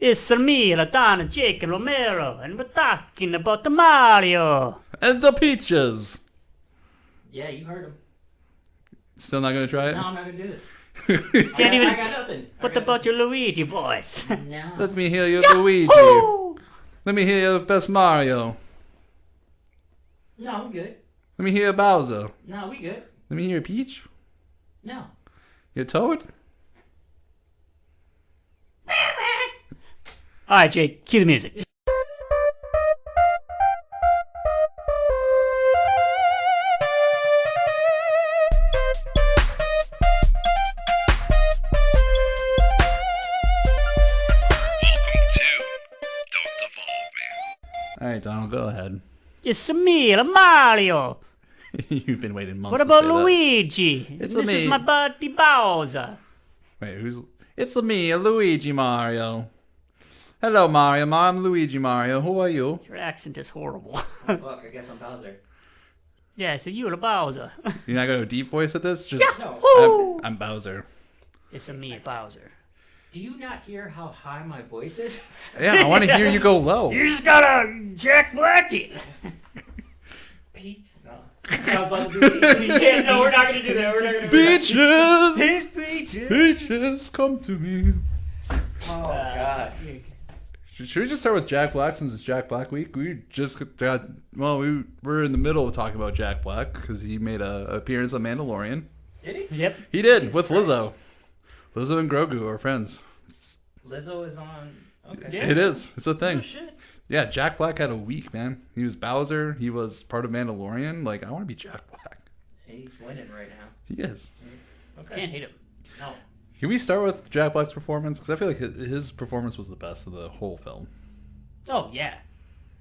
It's me, Ladonna, Jake, and Romero, and we're talking about the Mario. And the peaches. Yeah, you heard him. Still not gonna try it? No, I'm not gonna do this. Can't even. I got nothing. What about your Luigi voice? No. Let me hear your Luigi. Woo! Let me hear your best Mario. No, we good. Let me hear your Bowser. No, we good. Let me hear your Peach. No. Your Toad. All right, Jake, cue the music. All right, Donald, go ahead. It's me, Mario. You've been waiting months. What to about say that. Luigi? It's This is me. my buddy Bowser. Wait, who's? It's me, Luigi Mario. Hello, Mario. I'm Luigi Mario. Who are you? Your accent is horrible. Fuck, I guess I'm Bowser. Yeah, so you, Bowser. You're not gonna deep voice at this? Just No. Woo! I'm Bowser. It's me, Bowser. Do you not hear how high my voice is? Yeah, I want to hear you go low. You just gotta Jack Black it. Pete? No. I was about to do Peaches. Yeah, no, we're not gonna do that. We're not gonna do that. Peaches, His peaches. peaches, come to me. Oh, God. Should we just start with Jack Black since it's Jack Black week? We just got, well, we're in the middle of talking about Jack Black because he made an appearance on Mandalorian. Did he? Yep. He did, with Lizzo. Lizzo and Grogu are friends. Lizzo is on. Okay. Yeah. It is. It's a thing. Oh, shit. Yeah, Jack Black had a week, man. He was Bowser. He was part of Mandalorian. Like, I want to be Jack Black. He's winning right now. He is. Okay. Can't hate him. No. Can we start with Jack Black's performance? Because I feel like his performance was the best of the whole film. Oh, yeah.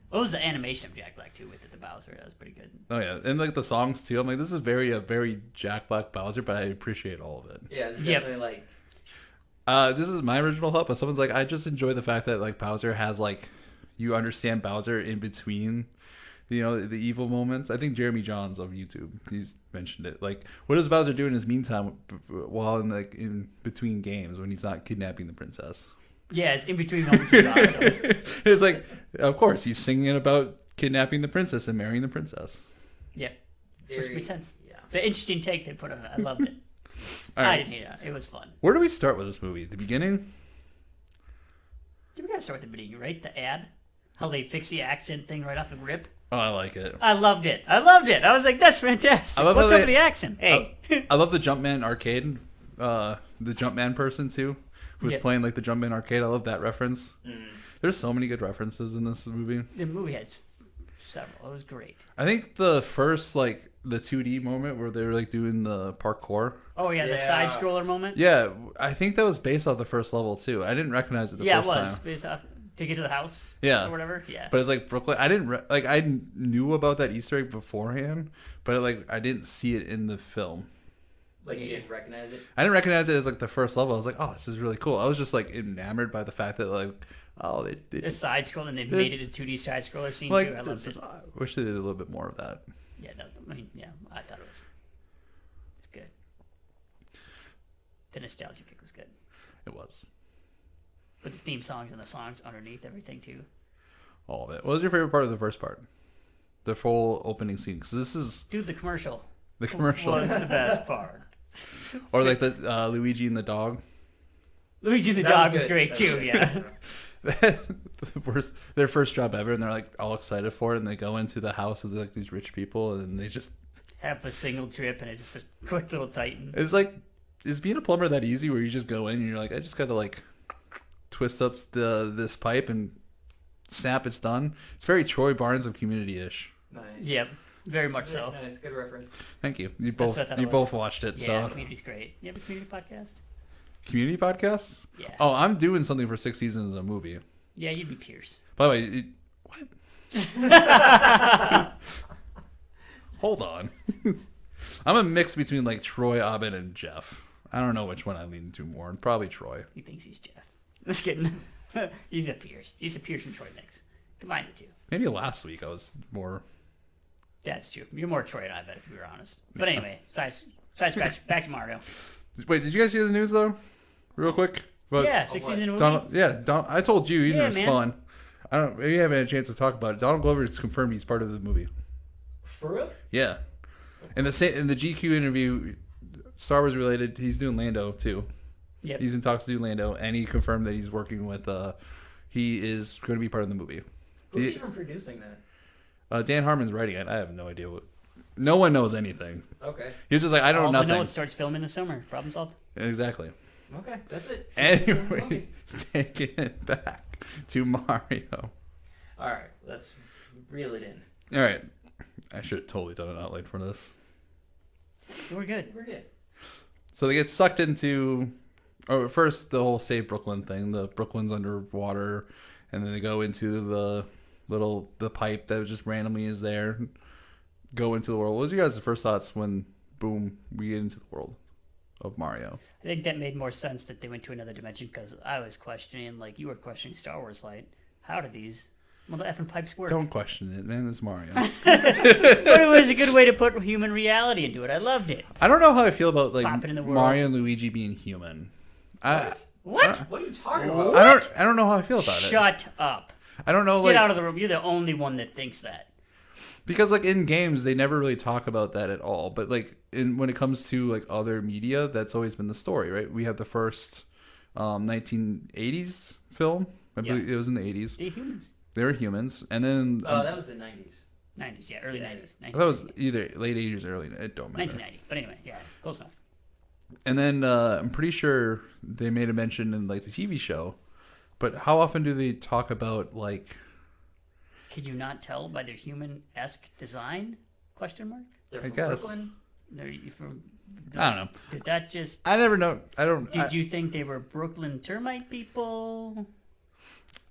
What was the animation of Jack Black, too, with it, the Bowser? That was pretty good. Oh, yeah. And, like, the songs, too. I'm like, this is a very Jack Black Bowser, but I appreciate all of it. Yeah, it's Yep. definitely like. This is my original thought, but someone's like, I just enjoy the fact that, like, Bowser has, like, you understand Bowser in between, you know, the evil moments. I think Jeremy Johns of YouTube, he's mentioned it. Like, what does Bowser do in his meantime while in between games when he's not kidnapping the princess? Yeah, it's in between moments was awesome. It's like, of course, he's singing about kidnapping the princess and marrying the princess. Yep. Very, Which makes sense. Yeah. The interesting take they put on it, I loved it. All I right, didn't hate it. It was fun. where do we start with this movie? The beginning? We gotta start with the beginning, right? The ad? How they fix the accent thing right off the rip? Oh, I like it. I loved it. I was like, that's fantastic. I love What's how up they- with the accent? Hey. I love the Jumpman arcade. The Jumpman person too, who was Yeah. playing like the Jumpman arcade. I love that reference. There's so many good references in this movie. The movie had several. It was great. I think the first like the 2D moment where they were like doing the parkour. Oh, yeah, the Yeah. side scroller moment? Yeah, I think that was based off the first level too. I didn't recognize it the Yeah, it first was. time. Based off to get to the house? Yeah. Or whatever? Yeah. But it's like Brooklyn. I didn't like. I knew about that Easter egg beforehand, but like I didn't see it in the film. Like you didn't recognize it? I didn't recognize it as like the first level. I was like, oh, this is really cool. I was just like enamored by the fact that like, oh, they The side scroll, and they made it a 2D side scroller scene like. too. I loved This it. is, I wish they did a little bit more of that. Yeah, no, I mean, yeah, I thought it was. It's good. The nostalgia kick was good. It was But the theme songs and the songs underneath everything too. all of it. What was your favorite part of the first part? The full opening scene, because this is Dude, the commercial the commercial, was the best part. or like the Luigi and the dog. Luigi the That dog was was good. great That too. was Yeah. Their first job ever, and they're like all excited for it, and they go into the house of like these rich people, and they just Have a single trip, and it's just a quick little Titan. it's like, is being a plumber that easy where you just go in and you're like, I just gotta like twist up this pipe and snap, it's done. It's very Troy Barnes of Community-ish. Nice. Yep, very much so. Nice. Good reference. Thank you. You That's both what I thought you it was. both watched it. Yeah, So Community's great. You have a community podcast? community podcasts. Yeah. Oh, I'm doing something for 6 seasons of a movie. Yeah, you'd be Pierce. By the way, what? Hold on. I'm a mix between like Troy, Abed, and Jeff. I don't know which one I lean to more. Probably Troy. He thinks he's Jeff. Just kidding. He's a Pierce. He's a Pierce and Troy mix. Combine the two. Maybe last week I was more. That's true. You're more Troy than I bet, if we were honest. But anyway, side scratch. Back to Mario. Wait, did you guys see the news though? Real quick. But Yeah, 6 seasons in a movie. I told you, Yeah, it's man. fun. I don't. Maybe you haven't had a chance to talk about it. Donald Glover has confirmed he's part of the movie. For real? Yeah, in the GQ interview, Star Wars related, he's doing Lando too. Yep. He's in talks to do Lando, and he confirmed that he's working with. He is going to be part of the movie. Who's even producing that? Dan Harmon's writing it. I have no idea what. No one knows anything. Okay. He was just like, I don't know Also nothing. know it starts filming this summer. Problem solved. Exactly. Okay, that's it. Anyway, taking it back to Mario. All right, let's reel it in. All right. I should have totally done an outline for this. We're good. We're good. So they get sucked into, first the whole Save Brooklyn thing. The Brooklyn's underwater, and then they go into the pipe that just randomly is there. Go into the world. What was your guys' first thoughts when, boom, we get into the world of Mario? I think that made more sense that they went to another dimension because I was questioning, like you were questioning Star Wars Light. How do these mother effing pipes work? Don't question it, man. It's Mario. But it was a good way to put human reality into it. I loved it. I don't know how I feel about like Popping in the world. Mario and Luigi being human. What? What are you talking about? I don't know how I feel about it. Shut up. I don't know, Get like, out of the room. You're the only one that thinks that. because like in games they never really talk about that at all. But like when it comes to like other media, that's always been the story, right? We have the first 1980s film. I believe it was in the 80s. They're humans. They were humans, and then Oh, that was the 90s. 90s, yeah, early 90s. that was either late 80s or early. It don't matter. 1990. But anyway, yeah, close enough. And then I'm pretty sure they made a mention in like the TV show. But how often do they talk about like? Could you not tell by their human-esque design? Question mark. They're I from guess. Brooklyn. They're from. I don't know. Did that just? I never know. I don't. Did you think they were Brooklyn termite people?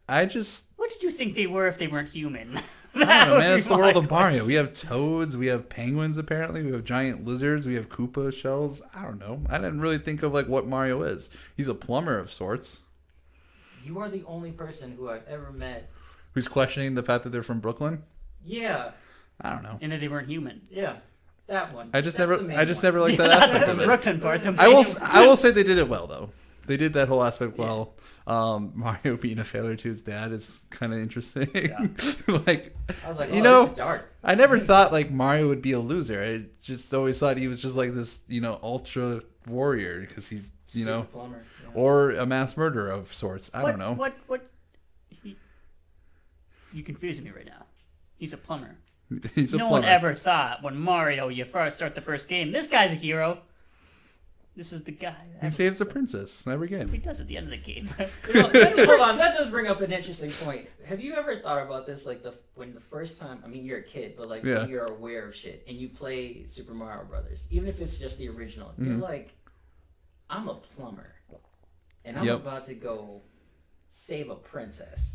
I just. What did you think they were if they weren't human? I don't know, man. would It's be the world my of Mario. question. We have toads. We have penguins. Apparently, we have giant lizards. We have Koopa shells. I don't know. I didn't really think of like what Mario is. He's a plumber of sorts. You are the only person who I've ever met. Who's questioning the fact that they're from Brooklyn? Yeah, I don't know. And that they weren't human. yeah, that one. I just That's never. the main I just one. never liked that Not aspect the of it. Brooklyn part. The I will. main- I will say they did it well though. They did that whole aspect well. Mario being a failure to his dad is kind of interesting. Like, I was like, you oh, know, this is dark. I never thought like Mario would be a loser. I just always thought he was just like this, ultra warrior because he's, Super plumber. Yeah. or a mass murderer of sorts. I don't know. What? You confusing me right now. He's a plumber. He's a No plumber. one ever thought when Mario, you first start the first game, this guy's a hero. This is the guy. He saves the princess in every game. He does at the end of the game. Hold on, that does bring up an interesting point. Have you ever thought about this? Like when the first time, I mean, you're a kid, but like Yeah. when you're aware of shit and you play Super Mario Brothers, even if it's just the original, you're Mm-hmm. like, I'm a plumber, and I'm Yep. about to go save a princess.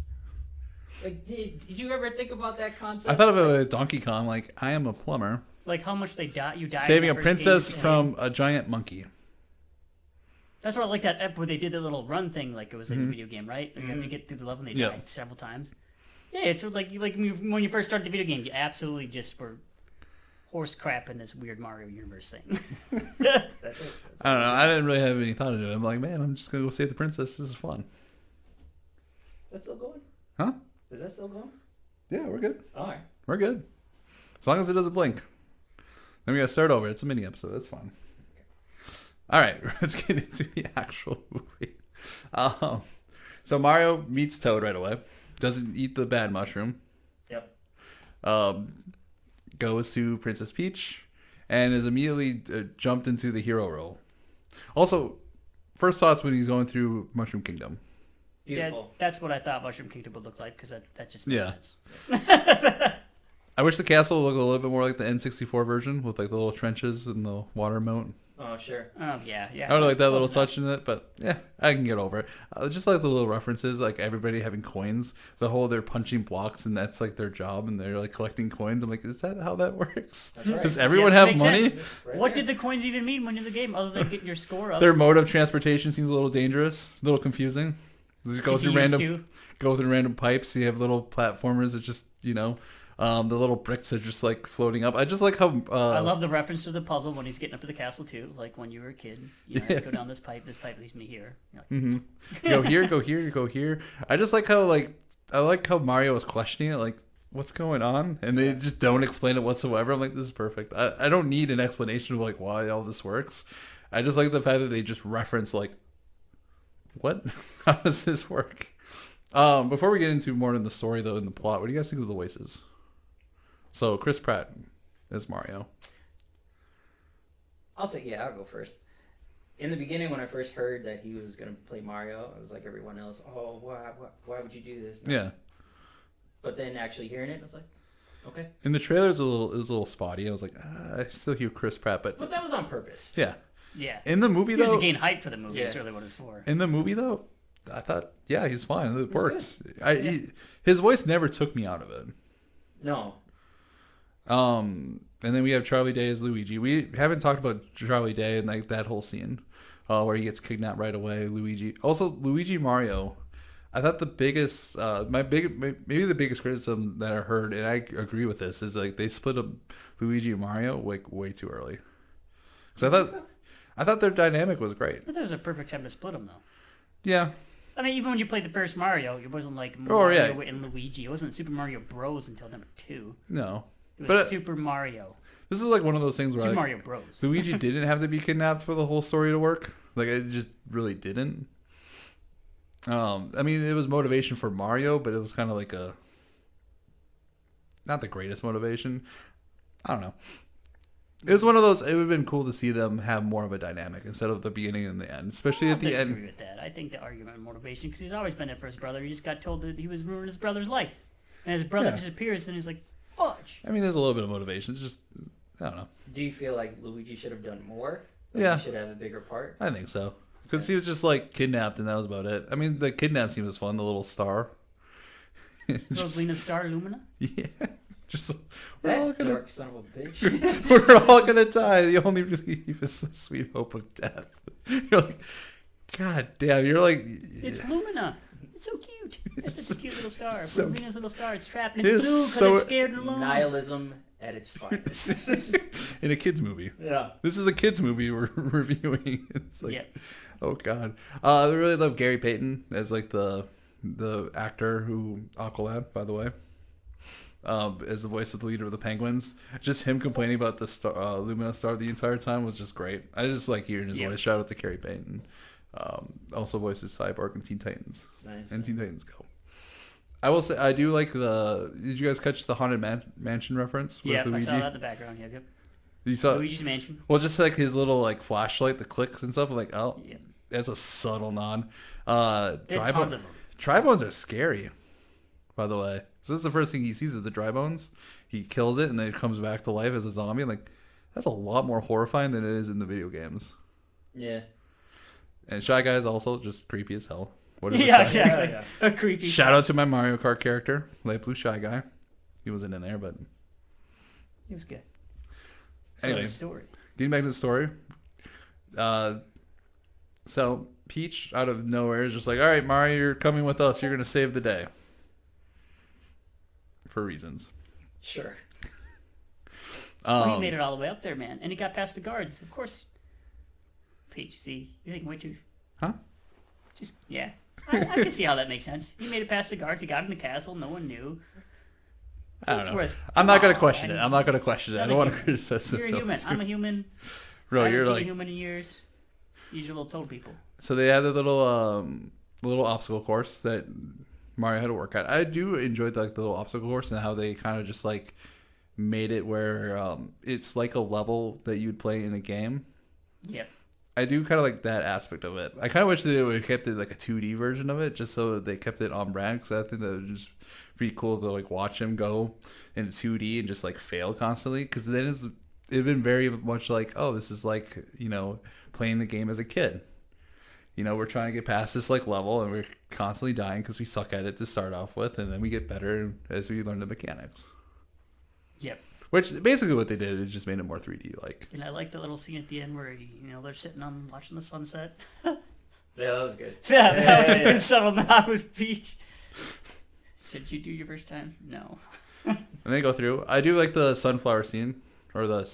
Like, did you ever think about that concept? I thought about it with Donkey Kong. Like, I am a plumber Like how much they die. You die. saving in a the first princess game. from a giant monkey. That's where I like that ep where they did the little run thing, like it was like a video game, right? You have to get through the level and they Yeah. died several times. Yeah, it's like when you first started the video game, you absolutely just were horse crap in this weird Mario universe thing. That's it. I don't know. I didn't really have any thought into it. I'm like, man, I'm just gonna go save the princess. This is fun. Is that still going? Huh? Is that still going? Yeah, we're good. All right. We're good. As long as it doesn't blink. Then we gotta start over. It's a mini episode. That's fine. All right, let's get into the actual movie. So Mario meets Toad right away. Doesn't eat the bad mushroom. Yep. Goes to Princess Peach and is immediately jumped into the hero role. Also, first thoughts when he's going through Mushroom Kingdom. Beautiful. That's what I thought Mushroom Kingdom would look like because that just makes Yeah. sense. I wish the castle looked a little bit more like the N64 version with like the little trenches and the water moat. Oh, sure. Oh yeah. I would like that little Close enough. touch in it, but yeah, I can get over it. Just like the little references, like everybody having coins, the whole they're punching blocks and that's like their job and they're like collecting coins. I'm like, is that how that works? That's right. Does everyone Yeah, have makes money? sense. Right What there. did the coins even mean when you're in the game, other than getting your score up? Their mode of transportation seems a little dangerous, a little confusing. You go through Confused random, too. go through random pipes. You have little platformers that just The little bricks are just like floating up. I just like how I love the reference to the puzzle when he's getting up to the castle too. Like when you were a kid, you know, go down this pipe. This pipe leads me here. You're like, go here, go here, go here. I just like how I like how Mario was questioning it, like what's going on, and they just don't explain it whatsoever. I'm like, this is perfect. I don't need an explanation of like why all this works. I just like the fact that they just reference like, what? How does this work? Before we get into more in the story though, in the plot, what do you guys think of the voices? So Chris Pratt is Mario. I'll go first. In the beginning, when I first heard that he was going to play Mario, I was like everyone else, oh, why would you do this? Yeah. But then actually hearing it, I was like, okay. In the trailer, it was a little spotty. I was like, I still hear Chris Pratt, but that was on purpose. yeah. yeah. In the movie He was though, to gain hype for the movie. That's Yeah. really what it's for. in the movie though, I thought, yeah, he's fine. It worked. His voice never took me out of it. No. And then we have Charlie Day as Luigi. We haven't talked about Charlie Day and like that whole scene where he gets kidnapped right away. Luigi Mario. I thought the biggest, maybe the biggest criticism that I heard, and I agree with this, is like they split up Luigi and Mario like way too early. Because I thought their dynamic was great. But there was a perfect time to split them though. Yeah. I mean, even when you played the first Mario, it wasn't like Oh, Mario yeah. and Luigi. It wasn't Super Mario Bros. Until number 2. No. It was But Super Mario. this is like one of those things where Super like, Mario Bros. Luigi didn't have to be kidnapped for the whole story to work. Like it just really didn't. I mean, it was motivation for Mario, but it was kind of like not the greatest motivation. I don't know. It was one of those. It would have been cool to see them have more of a dynamic instead of the beginning and the end, especially at the I disagree end. with that. I think the argument of motivation, because he's always been there for his brother. He just got told that he was ruining his brother's life, and his brother Yeah. disappears, and he's like, "Fudge." I mean, there's a little bit of motivation. It's just, I don't know. Do you feel like Luigi should have done more? Like Yeah. He should have a bigger part? I think so because he was just like kidnapped, and that was about it. I mean, the kidnap scene was fun. The little star. Just- Rosalina Star Lumina. yeah. Just we're all That gonna dark son of a bitch. we're all gonna die. The only relief is the sweet hope of death. You're like, God damn. You're like, It's Lumina. It's so cute. It's such a cute little star. so Rosalina's little star. It's trapped and It it's is blue because so- it's scared and alone. Nihilism at its finest. in a kids movie. Yeah. This is a kids movie we're reviewing. It's like, Yep. oh God. I really love Gary Payton as like the actor who Aqualad, by the way. As the voice of the leader of the Penguins, just him complaining about the star, Lumina star the entire time was just great. I just like hearing his Yeah. voice. Shout out to Gary Payton. Also voices Cyborg and Teen Titans. Nice. And Teen Titans Go. I will say I do like the. Did you guys catch the Haunted Mansion reference with Yeah, I Luigi? saw that in the background. Yep. You saw Luigi's Mansion. well, just like his little like flashlight, the clicks and stuff. I'm like, oh, Yep. that's a subtle nod. There are tons of them. Dry bones are scary, by the way. So this is the first thing he sees is the dry bones. He kills it and then it comes back to life as a zombie. I'm like, that's a lot more horrifying than it is in the video games. Yeah. And Shy Guy is also just creepy as hell. What is Yeah, Shy? exactly. Yeah, A creepy. Shout out to my Mario Kart character, Light Blue Shy Guy. He wasn't in there, but He was good. So Anyway. the story. getting back to the story. So Peach out of nowhere is just like, all right, Mario, you're coming with us. You're gonna save the day. For reasons. Sure. Well, he made it all the way up there, man, and he got past the guards. Of course. Peach, see, you think way too. Huh? Just yeah, I can see how that makes sense. He made it past the guards. He got in the castle. No one knew. I don't It's know. worth- I'm not gonna Aw, question it. man. I'm not gonna question it. I You're don't want to human. criticize it. You're a human. I'm a human. Bro, I haven't you're seen like a human in years. These are little toad people. so they had the little obstacle course that Mario had to work at. I do enjoy the little obstacle course and how they kind of just like made it where it's like a level that you'd play in a game. Yep. I do kind of like that aspect of it. I kind of wish they would have kept it like a 2D version of it, just so they kept it on brand. Because I think that would just be cool to like watch him go into 2D and just like fail constantly. Because then it'd been very much like, oh, this is like, you know, playing the game as a kid. You know, we're trying to get past this like level, and we're constantly dying because we suck at it to start off with, and then we get better as we learn the mechanics. Yep. Which basically what they did is just made it more 3D like. And I like the little scene at the end where they're sitting on watching the sunset. Yeah, that was good. Yeah, that was a Yeah. good subtle nod with Peach. Did you do your first time? No. And they go through. I do like the sunflower scene, or the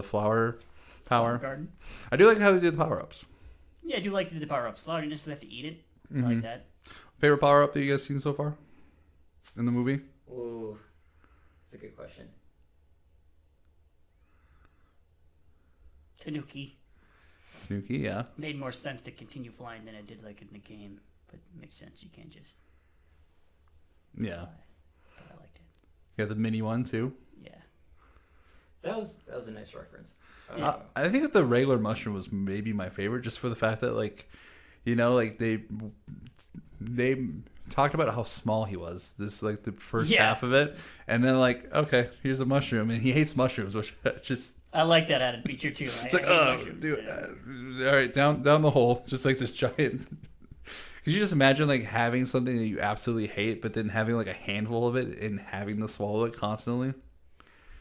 flower power. Garden. I do like how they did the power ups. Yeah, I do like the power ups. A lot of you just have to eat it. I Mm-hmm. like that. Favorite power up that you guys seen so far in the movie? Ooh, that's a good question. Tanuki. Snooki, yeah. Made more sense to continue flying than it did like in the game. But it makes sense. You can't just Yeah. fly. But I liked it. You got the mini one too. Yeah. That was a nice reference. I think that the regular mushroom was maybe my favorite, just for the fact that, like, you know, like they talked about how small he was. This like the first Yeah. half of it, and then like, okay, here's a mushroom, and he hates mushrooms, which just I like that added feature too. it's like, oh, dude, all right, down the hole, just like this giant. Could you just imagine like having something that you absolutely hate, but then having like a handful of it and having to swallow it constantly?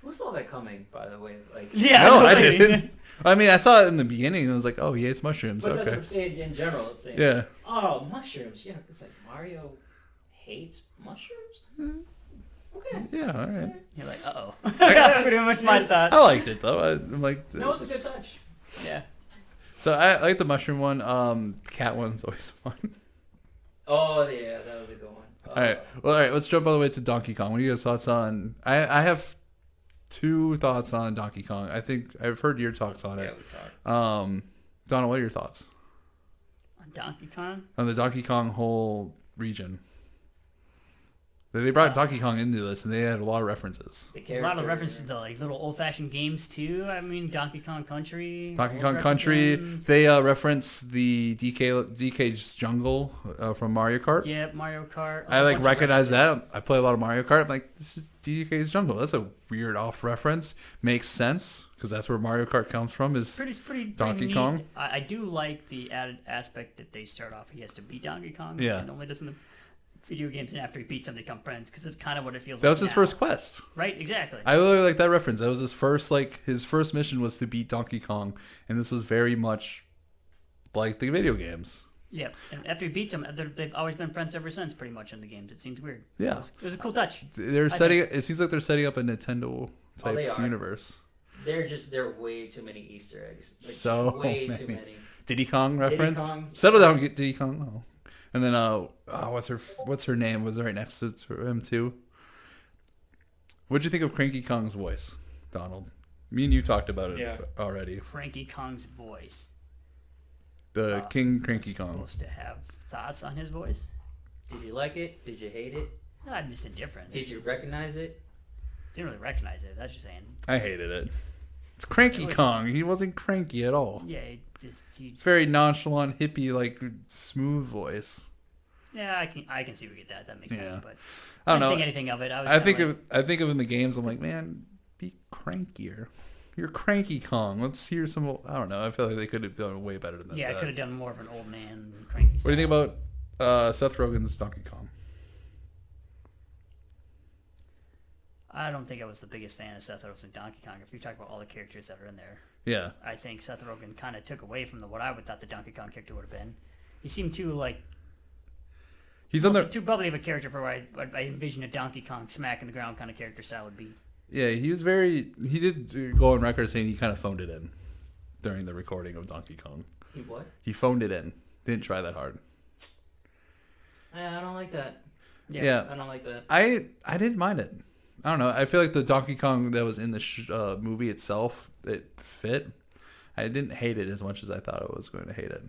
Who saw that coming, by the way? Like, Yeah. No, I nobody- didn't. I mean, I saw it in the beginning, and I was like, oh, he hates mushrooms. but that's what Okay. I'm saying in general. It's saying, Yeah. oh, mushrooms. Yeah, it's like Mario hates mushrooms. Okay. Yeah. All right. You're like, uh oh. That's pretty much my thought. I liked it though. I'm like, That was a good touch. Yeah. so I like the mushroom one. Cat one's always fun. Oh yeah, that was a good one. All right. Well, all right. Let's jump all the way to Donkey Kong. What are your guys' thoughts on? I have two thoughts on Donkey Kong. I think I've heard your thoughts on Yeah, it. we talked. Donald, what are your thoughts On Donkey Kong? on the Donkey Kong whole region? They brought Donkey Kong into this, and they had a lot of references. The A lot of character- references to like little old fashioned games too. I mean, Donkey Kong Country. Donkey those Kong Country. references. They reference the DK's Jungle from Mario Kart. Yeah, Mario Kart. I a like bunch of recognize references. that. I play a lot of Mario Kart. I'm like, this is DK's Jungle. That's a weird off reference. Makes sense because that's where Mario Kart comes from. Is Pretty Donkey neat. Kong? I do like the added aspect that they start off. He has to beat Donkey Kong. Yeah. And only does in the video games, and after he beats him, they become friends because it's kind of what it feels that like. was his now. first quest. Right? Exactly. I really like that reference. That was his first mission was to beat Donkey Kong, and this was very much like the video games. Yeah. And after he beats him, they've always been friends ever since. Pretty much in the games, it seems weird. Yeah. It was a cool touch. They're setting. It seems like they're setting up a Nintendo type they are. universe. There are way too many Easter eggs. Like, So way too many. many. Diddy Kong reference. Kong. Settle down, get Diddy Kong. Oh. And then what's her name? Was right next to him too. What'd you think of Cranky Kong's voice, Donald? Me and you talked about it Yeah. already. Cranky Kong's voice. The King Cranky Kong. Supposed to have thoughts on his voice. Did you like it? Did you hate it? I'm just indifferent. Did you recognize it? Didn't really recognize it. That's just saying. I hated it. It's Cranky It was- Kong. He wasn't cranky at all. Yeah, he It's very nonchalant, hippie, like smooth voice. yeah, I can see we get that. That makes sense. Yeah. But I don't didn't know. think anything of it. I was I kinda think like, of in the games. I'm like, man, be crankier. You're Cranky Kong. Let's hear some. I don't know. I feel like they could have done way better than yeah, I that. could have done more of an old man cranky. What do you think about Seth Rogen's Donkey Kong? I don't think I was the biggest fan of Seth Rogen's Donkey Kong. If you talk about all the characters that are in there, Yeah, I think Seth Rogen kind of took away from what I would thought the Donkey Kong character would have been. He seemed too like he's on almost the. too bubbly of a character for what I envisioned a Donkey Kong smack in the ground kind of character style would be. Yeah, he was very. He did go on record saying he kind of phoned it in during the recording of Donkey Kong. He what? He phoned it in. Didn't try that hard. I don't like that. Yeah. I don't like that. I didn't mind it. I don't know. I feel like the Donkey Kong that was in the movie itself, it fit. I didn't hate it as much as I thought I was going to hate it.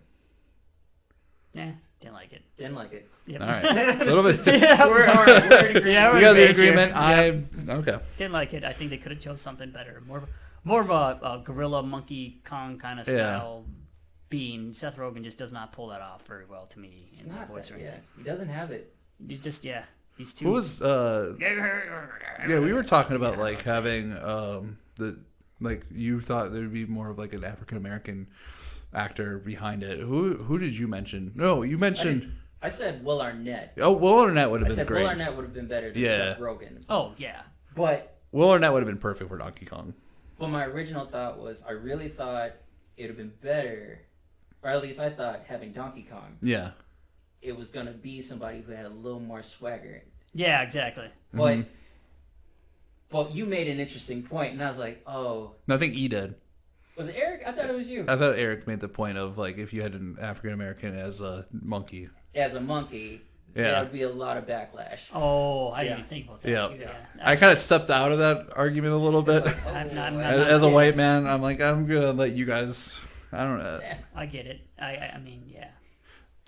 Yeah, didn't like it. Didn't like it. Yep. All right, a little bit. yeah, We're all right. We're in agreement. Yeah, You guys are in in agreement. Yeah. Okay. Didn't like it. I think they could have chose something better. More of a gorilla monkey Kong kind of style being. Seth Rogen just does not pull that off very well to me It's in that not voice that, or yeah. anything. He doesn't have it. He's just he's too. Who was yeah, we were talking about like having you thought there would be more of like an African American actor behind it. Who did you mention? No, you mentioned I said Will Arnett. Will Arnett would I have been said great. Will Arnett would have been better than Yeah. Seth Rogen. Oh yeah. But Will Arnett would have been perfect for Donkey Kong. my original thought was I really thought it would have been better, or at least I thought having Donkey Kong, Yeah. it was gonna be somebody who had a little more swagger. Yeah, exactly. But But you made an interesting point, and I was like, oh. No, I think E did. Was it Eric? I thought it was you. I thought Eric made the point of like if you had an African American as a monkey. As a monkey, there would be a lot of backlash. Oh, I didn't even think about that. Yeah. Too, I kind of stepped out of that argument a little bit. Like, oh, I'm not as a white man, I'm like, I'm gonna let you guys. I don't know. I get it. I mean, yeah.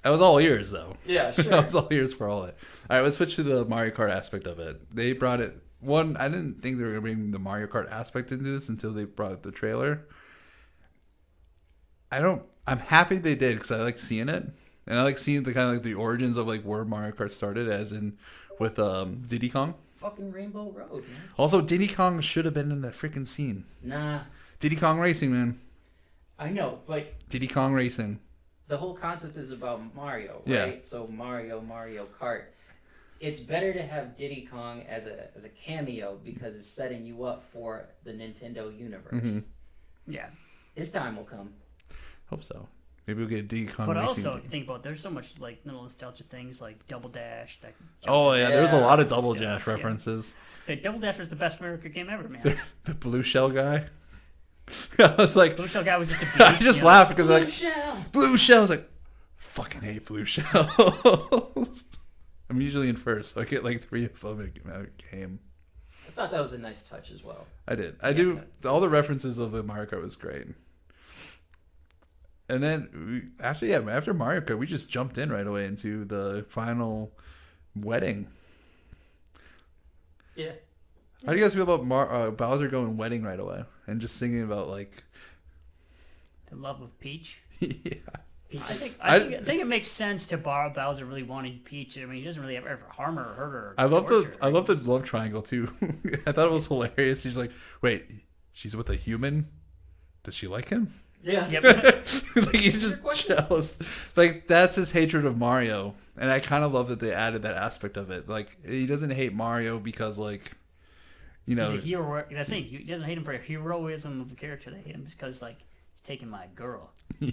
I was all ears though. Yeah, sure. I was all ears for all it. All right, let's switch to the Mario Kart aspect of it. They brought it. One, I didn't think they were going to bring the Mario Kart aspect into this until they brought the trailer. I'm happy they did because I like seeing it, and I like seeing the kind of like the origins of like where Mario Kart started, as in with Diddy Kong. Fucking Rainbow Road, man. Also, Diddy Kong should have been in that freaking scene. Nah. Diddy Kong Racing, man. I know, but Diddy Kong Racing. the whole concept is about Mario, right? Yeah. So Mario Kart. It's better to have Diddy Kong as a cameo because it's setting you up for the Nintendo universe. Mm-hmm. Yeah. His time will come. Hope so. Maybe we'll get Diddy Kong But Racing. also, if you think about it, there's so much like little nostalgia things like Double Dash. That Oh yeah, there's a lot of Yeah. Double Dash references. Hey, Double Dash was the best America game ever, man. The blue shell guy. I was like, Blue Shell guy was just a beast. I just laughed because Blue like Shell! blue shell. I was like, fucking hate blue shells. I'm usually in first, so I get like 3 of them in a game. I thought that was a nice touch as well. I did. I do. All the references of the Mario Kart was great. And then after Mario Kart, we just jumped in right away into the final wedding. Yeah. How do you guys feel about Bowser going wedding right away and just singing about like The love of Peach. yeah. I think it makes sense to borrow Bowser really wanting Peach. I mean, he doesn't really ever harm her or hurt her. Or I love torture her. I love the love triangle too. I thought it was hilarious. She's like, wait, she's with a human? Does she like him? Yeah. Yep. Like he's just jealous. Like that's his hatred of Mario, and I kind of love that they added that aspect of it. Like he doesn't hate Mario because like, you know, He's a hero. That's it. He doesn't hate him for heroism of the character. They hate him because like he's taking my girl. yeah.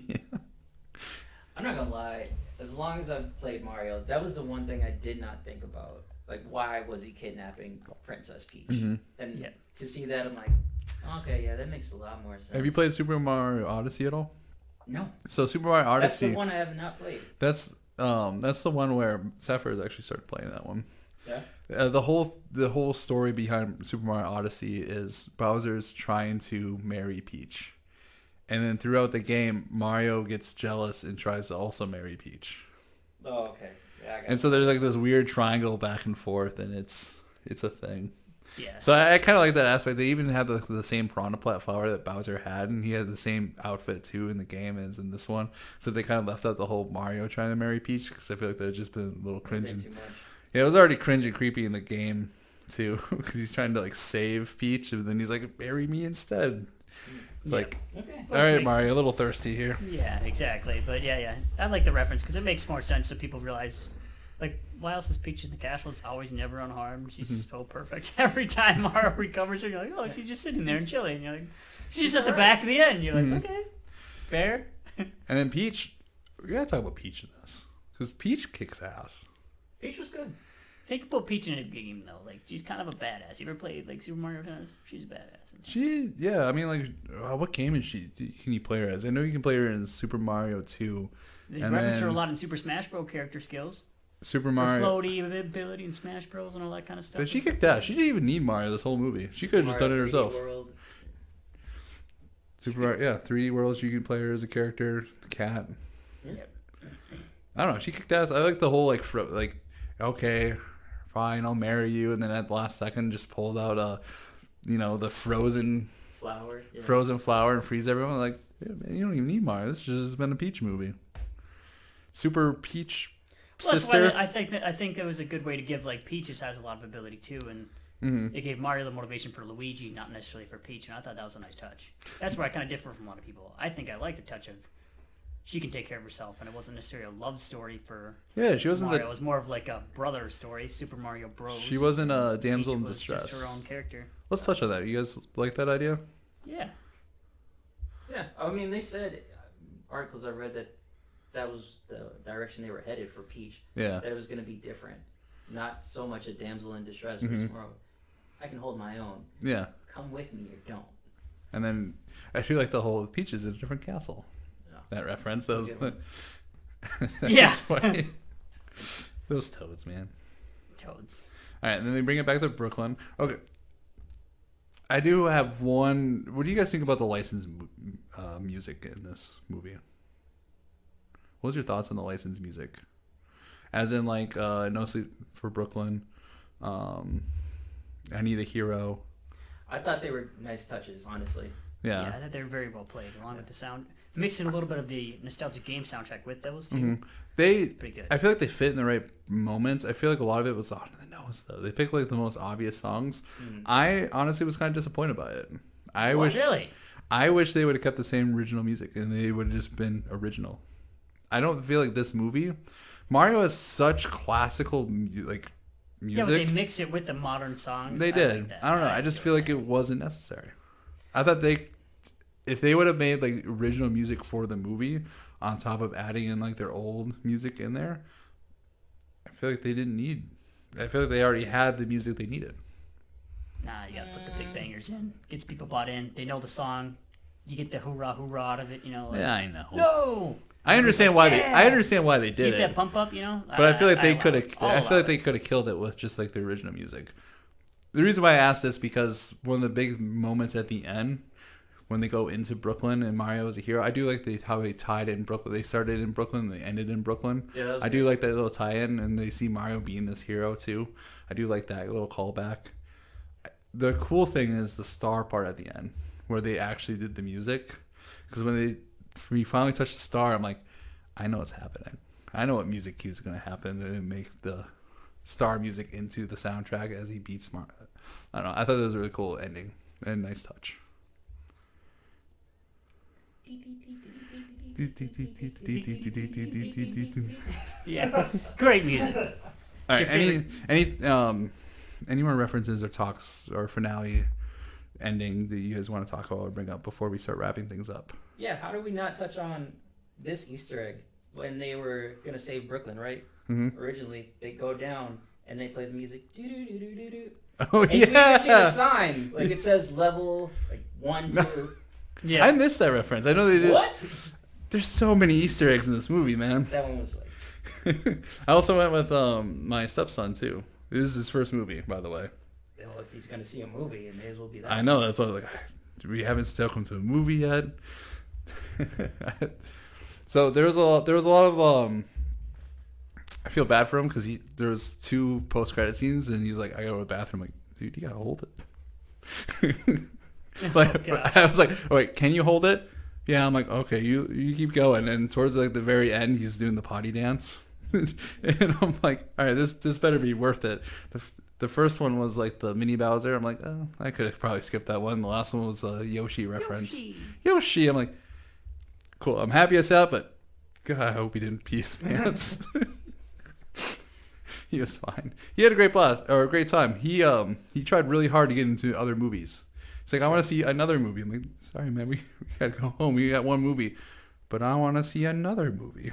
I'm not gonna lie. As long as I've played Mario, that was the one thing I did not think about. Like, why was he kidnapping Princess Peach? Mm-hmm. And Yeah. to see that, I'm like, okay, yeah, that makes a lot more sense. Have you played Super Mario Odyssey at all? No. So Super Mario That's Odyssey. the one I have not played. That's the one where Sapphire has actually started playing that one. Yeah. The whole story behind Super Mario Odyssey is Bowser's trying to marry Peach, and then throughout the game, Mario gets jealous and tries to also marry Peach. Oh, okay. Yeah, I got And so there's like this weird triangle back and forth, and it's a thing. Yeah. So I kind of like that aspect. They even have the same Piranha Plant flower that Bowser had, and he had the same outfit too in the game as in this one. So they kind of left out the whole Mario trying to marry Peach because I feel like that had just been a little a bit cringe. too much. Yeah, it was already cringe and creepy in the game too because he's trying to like save Peach, and then he's like, "Marry me instead." It's like, Okay. all right, Mario, a little thirsty here. Yeah, exactly. But yeah, I like the reference because it makes more sense so people realize, like, why else is Peach in the castle? It's always never unharmed. She's so perfect. Every time Mario recovers her, you're like, oh, she's just sitting there and chilling. And you're like, she's at the back of the end. You're like, okay, fair. And then Peach, we gotta talk about Peach in this because Peach kicks ass. Peach was good. Think about Peach in a game though. Like she's kind of a badass. You ever played like Super Mario Tennis? She's a badass. Yeah, I mean, like, what game is she? Can you play her as? I know you can play her in Super Mario 2. They And reference her a then- lot in Super Smash Bros. Character skills. Super Her Mario. floaty ability in Smash Bros. And all that kind of stuff. But she kicked ass. She didn't even need Mario this whole movie. She could have just done it Mario 3D herself. World. Super Mario, yeah, 3D worlds. You can play her as a character, the cat. Yep. I don't know. She kicked ass. I like the whole like, okay, fine, I'll marry you, and then at the last second, just pulled out the frozen Flower. Yeah. flower and freeze everyone. Like, yeah, man, you don't even need Mario. This has just been a Peach movie. Super Peach Well, that's why sister. I think it was a good way to give like Peaches has a lot of ability too, and Mm-hmm. it gave Mario the motivation for Luigi, not necessarily for Peach, and I thought that was a nice touch. That's where I kind of differ from a lot of people. I think I like the touch of she can take care of herself, and it wasn't necessarily a love story for Yeah, she wasn't Mario. It was more of like a brother story, Super Mario Bros. She wasn't a damsel Peach in was distress. just her own character. Let's touch on that. You guys like that idea? Yeah. Yeah. I mean, they said articles I read that was the direction they were headed for Peach. Yeah. That it was going to be different. Not so much a damsel in distress, Mm-hmm. but more. I can hold my own. Yeah. Come with me or don't. And then I feel like the whole Peach is in a different castle. Yeah. That reference. That was, That's a good that Yeah. was funny. Those toads, man. Toads. All right, and then they bring it back to Brooklyn. Okay. I do have one. What do you guys think about the licensed music in this movie? What was your thoughts on the licensed music? As in, like, No Sleep for Brooklyn, I Need a Hero. I thought they were nice touches, honestly. Yeah, Yeah. I thought they're very well played, along with the sound. Mixing a little bit of the nostalgic game soundtrack with those two. Mhm. They, Pretty good. I feel like they fit in the right moments. I feel like a lot of it was on the nose, though. They picked, like, the most obvious songs. I honestly was kind of disappointed by it. I wish they would have kept the same original music, and they would have just been original. I don't feel like this movie. Mario has such classical music. Yeah, but they mix it with the modern songs. They I did. like that. I don't know. I just feel like it wasn't necessary. I thought if they would have made like original music for the movie on top of adding in like their old music in there, I feel like they didn't need. I feel like they already had the music they needed. Nah, you gotta put the big bangers in. Gets people bought in. They know the song. You get the hoorah hoorah out of it. You know. Like, Yeah, I know. No. I understand why Yeah. I understand why they You did get it. that pump up. You know. But I feel like they allow could it. have. I'll I allow feel like it. they could have killed it with just like the original music. The reason why I asked this because one of the big moments at the end when they go into Brooklyn and Mario is a hero, I do like how they tied in Brooklyn. They started in Brooklyn, and they ended in Brooklyn. Yeah, that was I do like that little tie-in, and they see Mario being this hero too. I do like that little callback. The cool thing is the star part at the end, where they actually did the music. Because when you finally touch the star, I'm like, I know what's happening. I know what music cues are going to happen to make the star music into the soundtrack as he beats Mario. I don't know. I thought that was a really cool ending and nice touch. Yeah. Great music. All right. your Any more references or talks or finale ending that you guys want to talk about or bring up before we start wrapping things up? Yeah, how do we not touch on this Easter egg when they were gonna save Brooklyn, right? Mm-hmm. Originally, they go down and they play the music. Doo doo doo doo doo doo. Oh And you even see the yeah. sign, like it says level like 1, 2. Yeah. I missed that reference. I know they did. What? There's so many Easter eggs in this movie, man. That one was like, I also went with my stepson too. This is his first movie, by the way. well, if he's gonna see a movie, it may as well be that. I know that's why I was like, we haven't stuck him to a movie yet. So there was a lot of I feel bad for him because there was 2 post-credit scenes and he's like, I go to the bathroom. I'm like, dude, you gotta hold it. Like gosh. I was like, oh, wait, can you hold it? Yeah, I'm like, okay, you keep going. And towards like the very end, he's doing the potty dance, and I'm like, all right, this better be worth it. The first one was like the mini Bowser. I'm like, oh, I could have probably skipped that one. The last one was a Yoshi reference. Yoshi. I'm like, cool. I'm happy I saw it, but God, I hope he didn't pee his pants. He was fine. He had a great blast or a great time. He tried really hard to get into other movies. It's like, I want to see another movie. I'm like, sorry, man, we gotta go home. We got one movie, but I want to see another movie.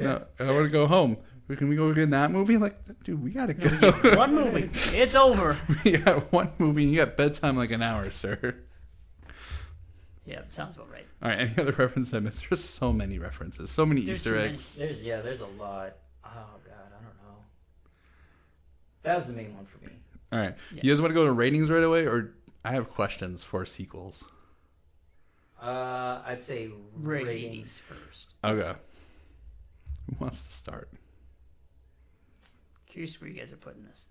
No, I want to go home. Can we go get that movie? I'm like, dude, we gotta go. One movie. It's over. We got one movie, and you got bedtime like an hour, sir. Yeah, sounds about right. All right, any other references I missed? There's so many references, so many There's Easter too many. eggs. There's a lot. Oh god, I don't know. That was the main one for me. All right, Yeah. you guys want to go to ratings right away, or I have questions for sequels. I'd say Ratings first. Okay, who wants to start? Curious where you guys are putting this.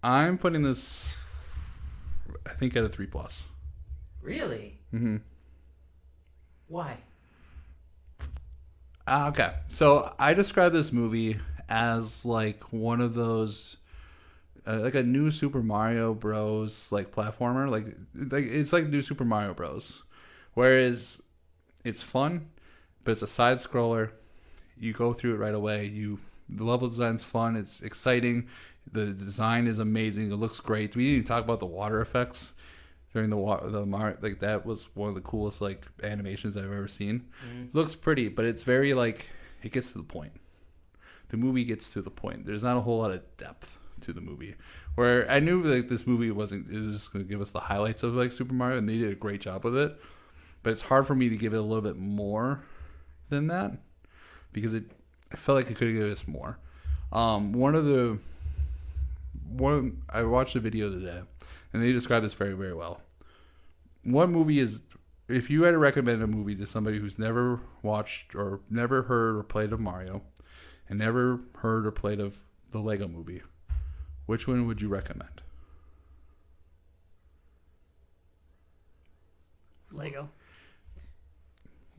I'm putting this, I think, at a 3+. Really? Mm-hmm. Why? Okay, so I describe this movie as like one of those, like a new Super Mario Bros. Like platformer, like it's like new Super Mario Bros. Whereas it's fun, but it's a side scroller. You go through it right away. The level design's fun. It's exciting. The design is amazing. It looks great. We didn't even talk about the water effects during the Mario. Like that was one of the coolest like animations I've ever seen. Looks pretty, but it's very like it gets to the point. The movie gets to the point. There's not a whole lot of depth to the movie. Where I knew like this movie it was just going to give us the highlights of like Super Mario, and they did a great job with it. But it's hard for me to give it a little bit more than that because I felt like it could have given us more. I watched a video today, and they described this very, very well. One movie is, if you had to recommend a movie to somebody who's never watched or never heard or played of Mario, and never heard or played of the Lego Movie, which one would you recommend? Lego.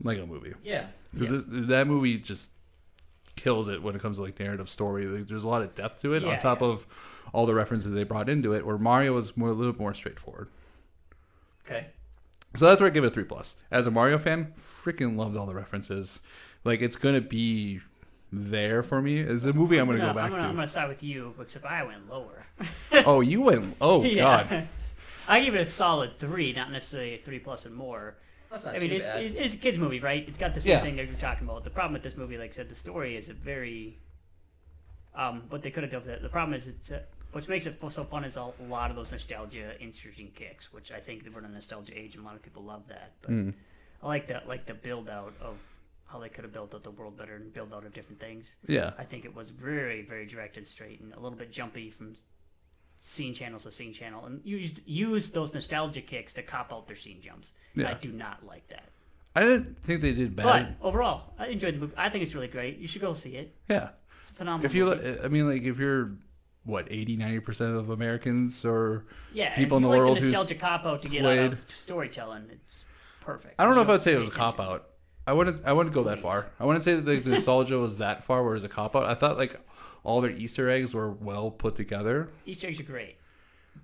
Lego Movie. Yeah. Because that movie just kills it when it comes to like narrative story. Like, there's a lot of depth to it on top of all the references they brought into it, where Mario is a little bit more straightforward. Okay. So that's where I give it a 3+. As a Mario fan, freaking loved all the references. Like, it's going to be there for me. It's a movie I'm going to go back to. I'm going to side with you, except I went lower. Oh, you went... Oh, God. I give it a solid 3, not necessarily a 3+ and more. That's not I mean, too bad. it's a kid's movie, right? It's got the same thing that you're talking about. The problem with this movie, like I said, the story is a very... what they could have done with it. The problem is it's... what makes it so fun is a lot of those nostalgia interesting kicks, which I think we're in a nostalgia age, and a lot of people love that. But I like the build out of how they could have built out the world better and build out of different things. Yeah. I think it was very, very direct and straight, and a little bit jumpy from scene channels to scene channel, and use those nostalgia kicks to cop out their scene jumps. Yeah. I do not like that. I didn't think they did bad. But overall, I enjoyed the movie. I think it's really great. You should go see it. Yeah. It's a phenomenal If you, movie. I mean, like, if you're... what, 80-90% of Americans or Yeah, people in the if you world like the who's nostalgia cop out to get played- out of storytelling, it's perfect. I don't know if You I'd say it pay was a cop attention. out. I wouldn't go that Please. far. I wouldn't say that the nostalgia was that far where it was a cop out. I thought like all their Easter eggs were well put together. Easter eggs are great,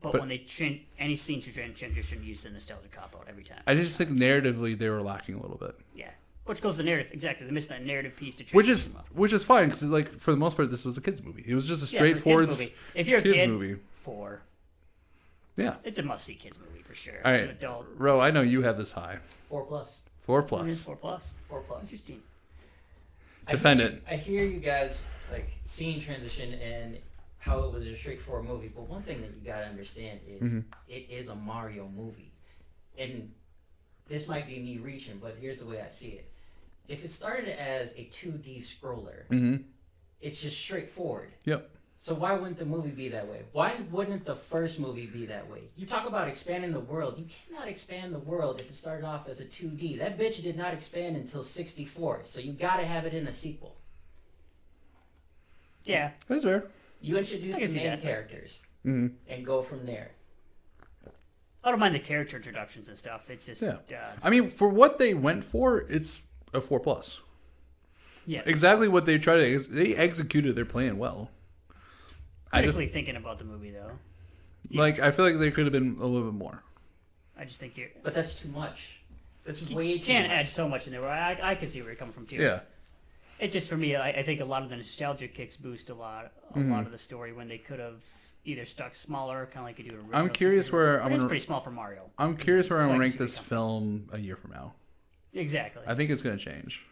but when they change any scene transition, use the nostalgia cop out every time. I just think narratively they were lacking a little bit. Yeah, which goes to the narrative exactly. They missed that narrative piece to Which transition is them up. fine because like for the most part this was a kids movie. It was just a Yeah, for a kids straightforward movie. If you're a kids kid, movie. 4. Yeah. It's a must see kids movie for sure. All As an right, adult, Ro, I know you have this high. 4+. 4+. it is 4+. 4+. Interesting. Defend it. I hear you guys like scene transition and how it was a straightforward movie, but one thing that you gotta understand is it is a Mario movie, and this might be me reaching, but here's the way I see it. If it started as a 2D scroller, it's just straightforward. Yep. So why wouldn't the movie be that way? Why wouldn't the first movie be that way? You talk about expanding the world. You cannot expand the world if it started off as a 2D. That bitch did not expand until 64, so you gotta have it in a sequel. Yeah, That's fair. You introduce I the can see main that. characters Mhm. and go from there. I don't mind the character introductions and stuff. It's just Yeah. I mean, for what they went for, it's a 4+. yeah. Exactly what they tried to they executed their plan well. Critically thinking about the movie though, Like, I feel like there could have been a little bit more. I just think you're. But that's too much. That's You way too can't much. add so much in there. I can see where you're coming from too. Yeah. It's just for me. I think a lot of the nostalgia kicks boost a lot of the story when they could have either stuck smaller, kind of like you do. I'm curious where I'm It's gonna- pretty small for Mario. I'm curious where So I'm I going can to rank see where this you come film a year from now. Exactly. I think it's going to change.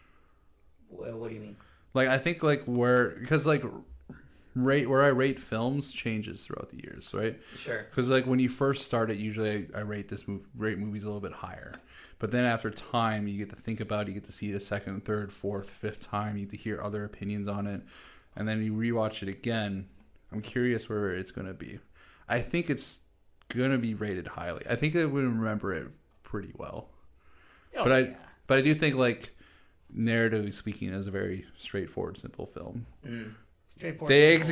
What do you mean? Like, I think, like, because, like, where I rate films changes throughout the years, right? Sure. Because, like, when you first start it, usually I rate movies a little bit higher. But then after time, you get to think about it, you get to see it a second, third, fourth, fifth time, you get to hear other opinions on it, and then you rewatch it again. I'm curious where it's going to be. I think it's going to be rated highly. I think I would remember it pretty well. Oh, but yeah. I do think, like, narratively speaking, it's a very straightforward, simple film. Straightforward. They simple.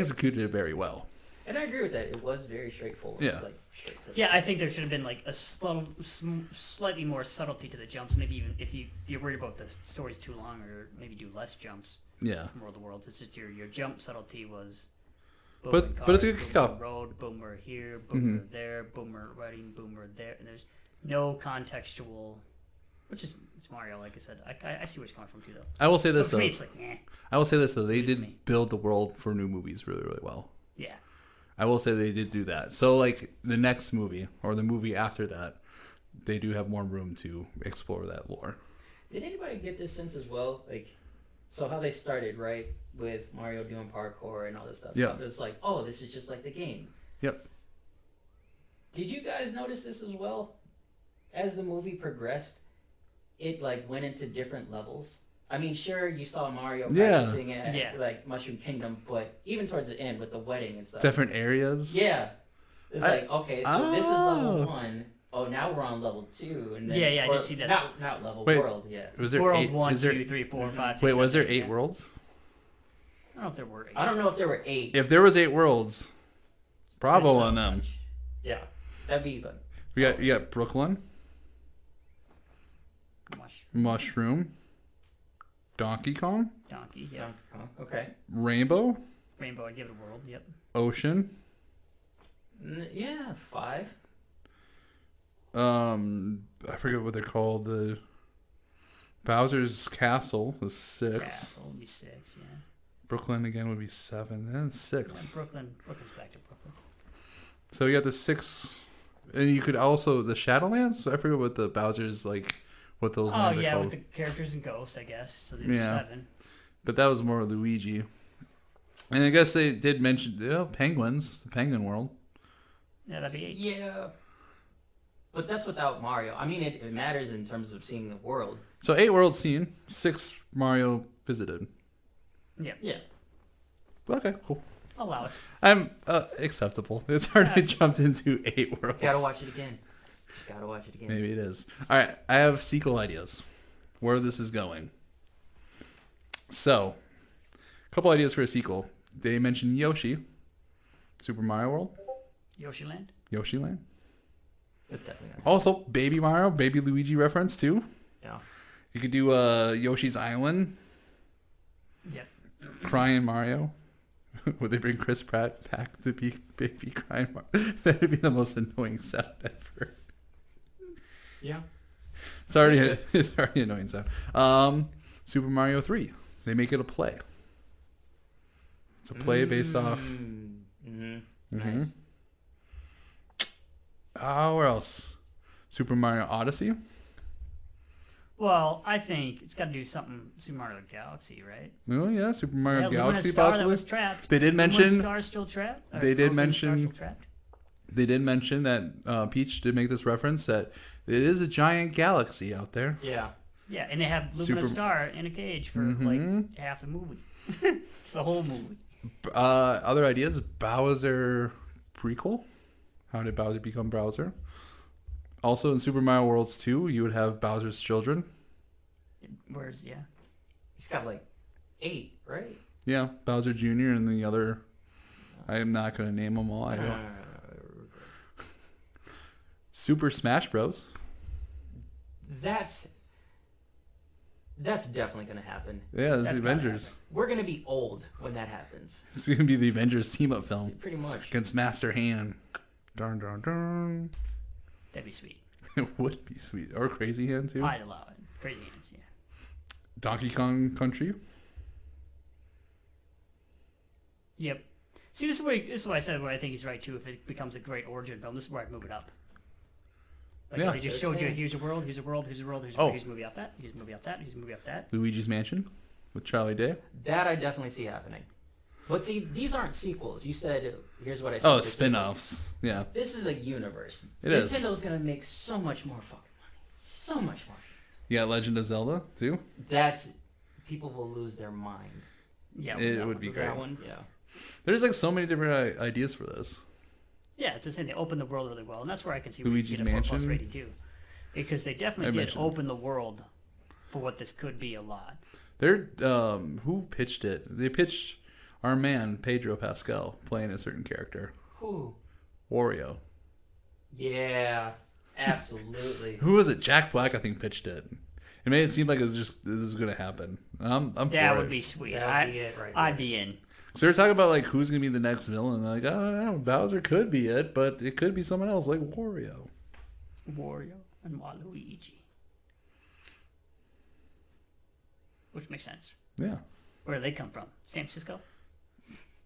executed it very well. And I agree with that. It was very straightforward. Yeah. Like, straight to the Yeah, I think there should have been like a slightly more subtlety to the jumps. Maybe even if you're worried about the story's too long, or maybe do less jumps Yeah. from World of Worlds. It's just your jump subtlety was. Boom, But- in but it's a cars, good boom, kickoff. in road, boom, we're here, boom, we're there, boom, we're riding, boom, we're there, and there's no contextual, which is it's Mario. Like I said, I see where it's coming from too, though. I will say But this for me, though. it's like, I will say this though. They Excuse did me. build the world for new movies really, really well. yeah. I will say they did do that. So like the next movie or the movie after that, they do have more room to explore that lore. Did anybody get this sense as well? Like, So how they started, right, with Mario doing parkour and all this stuff. Yeah. It's like, oh, this is just like the game. Yep. Did you guys notice this as well? As the movie progressed, it like went into different levels. I mean, sure, you saw Mario Yeah. practicing at Yeah. like Mushroom Kingdom, but even towards the end with the wedding and stuff. Different areas. Yeah. It's I- like, okay, so this is level Oh. 1. Oh, now we're on level 2. And then, Yeah, I or did see that. Not level, Wait. world, yeah. Was there World eight? 1, is there, 2, 3, 4, 5, 6, wait, was 7, there 8 yeah. worlds? I don't know if there were 8. I don't know if there were 8. If there was 8 worlds, bravo Good on them. touch. Yeah. That'd be like. You got Brooklyn, Mushroom, Donkey Kong, Donkey, yeah. Okay. Rainbow, Rainbow, I'd give it a world, yep. Ocean, Yeah, 5. I forget what they're called. The Bowser's Castle was 6. Castle would be 6, yeah. Brooklyn again would be 7. Then 6. Yeah, Brooklyn's back to Brooklyn. So you got the 6, and you could also the Shadowlands. I forget what the Bowser's like, what those Oh, lands are yeah, called. with the characters and Ghost, I guess. So there's Yeah. 7. But that was more Luigi. And I guess they did mention penguins, the Penguin World. Yeah, that'd be 8. Yeah. But that's without Mario. I mean, it matters in terms of seeing the world. So 8 worlds seen, 6 Mario visited. Yeah, Yeah. Okay, cool. I'll allow it. I'm acceptable. It's hard to Yeah. jump into 8 worlds. Gotta watch it again. Just gotta watch it again. Maybe it is. All right, I have sequel ideas. Where this is going. So, a couple ideas for a sequel. They mentioned Yoshi, Super Mario World, Yoshi Land? Yoshi Land. It's definitely not. Also, Baby Mario, Baby Luigi reference too. Yeah. You could do Yoshi's Island, Yep. Crying Mario. Would they bring Chris Pratt back to be Baby Crying Mario? That'd be the most annoying sound ever. Yeah. It's already annoying sound. Super Mario 3. They make it a play. It's a play based off. Mm-hmm. Mhm. Nice. Where else? Super Mario Odyssey. Well, I think it's got to do something Super Mario Galaxy, right? Oh yeah, Super Mario yeah, Galaxy Luminous Star that possibly. was trapped. They did Luminous mention. Star's still trapped. Or They did Luminous Star's mention- still trapped? They did mention that Peach did make this reference that it is a giant galaxy out there. Yeah. Yeah, and they have Luminous Super- Star in a cage for Mhm. like half the movie, the whole movie. Other ideas: Bowser prequel. How did Bowser become Bowser? Also in Super Mario Worlds 2, you would have Bowser's children. Where's He's got like 8, right? Yeah, Bowser Jr. and the other. I am not going to name them all. I don't. Super Smash Bros. That's definitely gonna happen. Yeah, it's That's the gotta Avengers. We're gonna be old when that happens. It's going to be the Avengers team-up film Pretty much. against Master Hand. Darn, darn, darn. That'd be sweet. It would be sweet. Or Crazy Hand, too. I'd allow it. Crazy Hands, yeah. Donkey Kong Country. Yep. See, this is why I said where I think he's right too. If it becomes a great origin film, this is where I'd move it up. Like Yeah. they just showed you here's a world, here's a world, here's a world, here's a, Oh. here's a movie out that, here's a movie out that, here's a movie out that. Luigi's Mansion with Charlie Day. That I definitely see happening. But see, these aren't sequels. You said, here's what I said. Oh, for sequels. spin-offs. Yeah. This is a universe. It is. Nintendo's gonna make so much more fucking money. So much more. You got Legend of Zelda, too. That's people will lose their mind. Yeah, It that would one. be With great. that one, yeah. There's like so many different ideas for this. Yeah, it's just saying they opened the world really well, and that's where I can see Luigi's we get a 4+ Mansion. rating too, because they definitely did mentioned. open the world for what this could be a lot. They're who pitched it? They pitched our man Pedro Pascal playing a certain character, Who? Wario. Yeah, absolutely. Who was it? Jack Black, I think, pitched it. It made it seem like it was just this is gonna happen. I'm That for would it. be sweet. That would be it right I'd there. be in. So they're talking about like who's gonna be the next villain. Like, I don't know, Bowser could be it, but it could be someone else like Wario. Wario and Waluigi, which makes sense. Yeah. Where do they come from? San Francisco,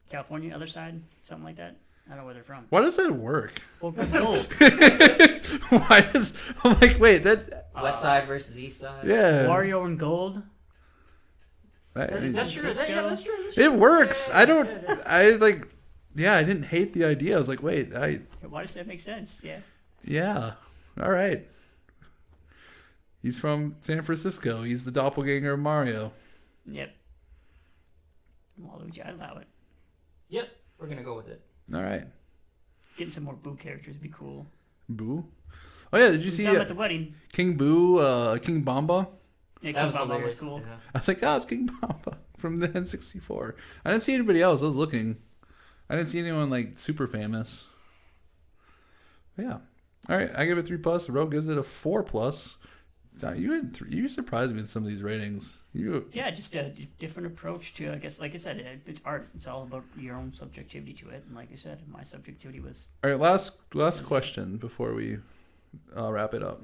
California, other side, something like that. I don't know where they're from. Why does that work? Well, because gold. Why does I'm like wait that West Side versus East Side. yeah Wario and gold. That's true. That's true. That's true. It works. Yeah, I don't. yeah. I like. Yeah, I didn't hate the idea. I was like, wait, Why does that make sense? Yeah. yeah, all right. He's from San Francisco. He's the doppelganger of Mario. Yep. Waluigi, I allow it. Yep, we're gonna go with it. All right. Getting some more Boo characters would be cool. Boo. Oh yeah, did you We see saw him at the wedding. King Boo? King Bomba. Yeah, That King was Bomba was hilarious. cool. Yeah. I was like, oh, it's King Bomba from the N64. I didn't see anybody else. I was looking. I didn't see anyone like super famous. But yeah. All right, I give it 3+. Ro gives it a 4+. You surprised me with some of these ratings. Yeah, just a different approach to, I guess, like I said, it's art. It's all about your own subjectivity to it. And like I said, my subjectivity was... All right, last question before we wrap it up.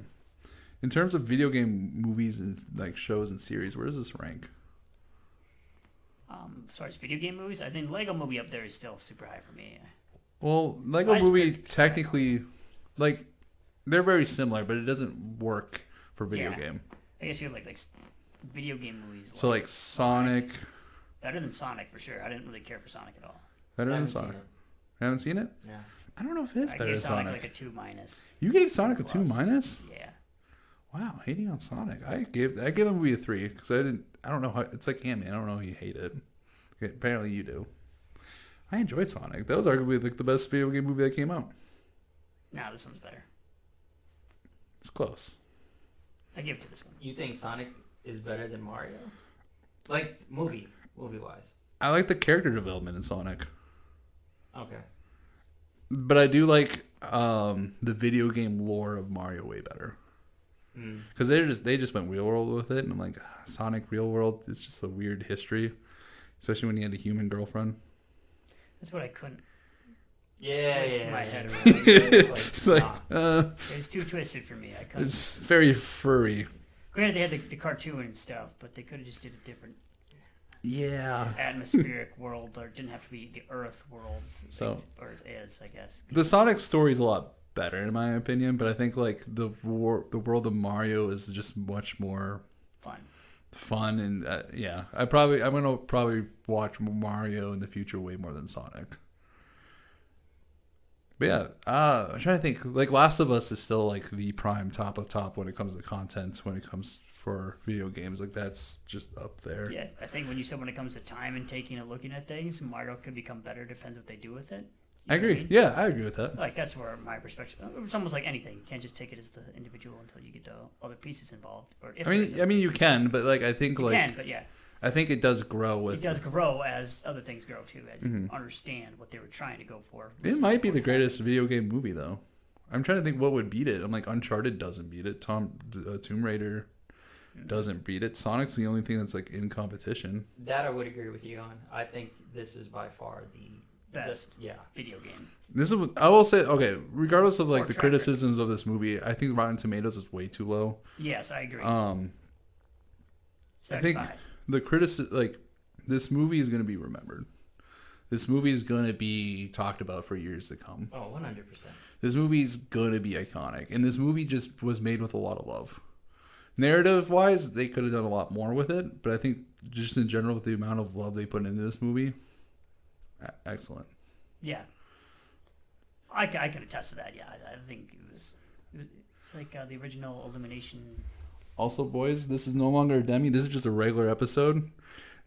In terms of video game movies and like shows and series, where does this rank? As far as video game movies, I think Lego Movie up there is still super high for me. Well, Lego Ice Movie Cream. technically, like, they're very similar, but it doesn't work for video Yeah. game. I guess you have like video game movies. So like Sonic, Better than Sonic for sure. I didn't really care for Sonic at all. better I than haven't seen Sonic. it. Haven't seen it? Yeah. I don't know if it is I better gave than Sonic Sonic. like a 2-. You gave Sonic a 2-? Plus. Yeah. Wow, hating on Sonic. I gave the movie a 3 because I don't know how it's like Ant-Man. I don't know how you hate it. Okay, apparently you do. I enjoyed Sonic. That was arguably like the best video game movie that came out. Nah, this one's better. It's close. I give it to this one. You think Sonic is better than Mario? Like movie wise. I like the character development in Sonic, Okay. but I do like the video game lore of Mario way better. Mm. Because they just went real world with it, and I'm like, Sonic real world is just a weird history, especially when he had a human girlfriend. That's what I couldn't. Yeah, Twist yeah. my head yeah. around. It's like nah. It's too twisted for me. I couldn't. it's very furry. Granted, they had the cartoon and stuff, but they could have just did a different Yeah. atmospheric world, or it didn't have to be the Earth world. So- Earth is, I guess. The Sonic story is a lot better in my opinion, but I think like the world of Mario is just much more Fun. and yeah, I'm gonna probably watch Mario in the future way more than Sonic. But yeah, I'm trying to think. Like Last of Us is still like the prime top of top when it comes to content. When it comes for video games, like that's just up there. Yeah, I think when you said when it comes to time and taking and looking at things, Mario could become better. Depends what they do with it. You I know what agree. mean? Yeah, I agree with that. Like that's where my perspective. It's almost like anything. You can't just take it as the individual until you get the other pieces involved. Or if there's other You pieces. can, but like I think You like can, but yeah, I think it does grow with. it does grow as other things grow too, as you understand what they were trying to go for. It might be the greatest video game movie though. I'm trying to think what would beat it. I'm like Uncharted doesn't beat it. Tomb Raider doesn't beat it. Sonic's the only thing that's like in competition. That I would agree with you on. I think this is by far the Best yeah. video game. This is I will say okay. Regardless of like Or the track criticisms of this movie, I think Rotten Tomatoes is way too low. Yes, I agree. I think 75. the like this movie is going to be remembered. This movie is going to be talked about for years to come. Oh, 100%. This movie is going to be iconic, and this movie just was made with a lot of love. Narrative wise, they could have done a lot more with it, but I think just in general, with the amount of love they put into this movie, excellent. Yeah, I can attest to that. Yeah, I think it's like the original Illumination. Also, boys, this is no longer a Demi. This is just a regular episode.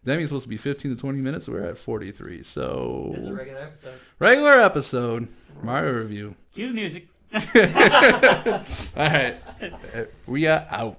Demi's supposed to be 15 to 20 minutes. We're at 43. So This is a regular episode. regular episode. Mario review. Cue the music. All right. We are out.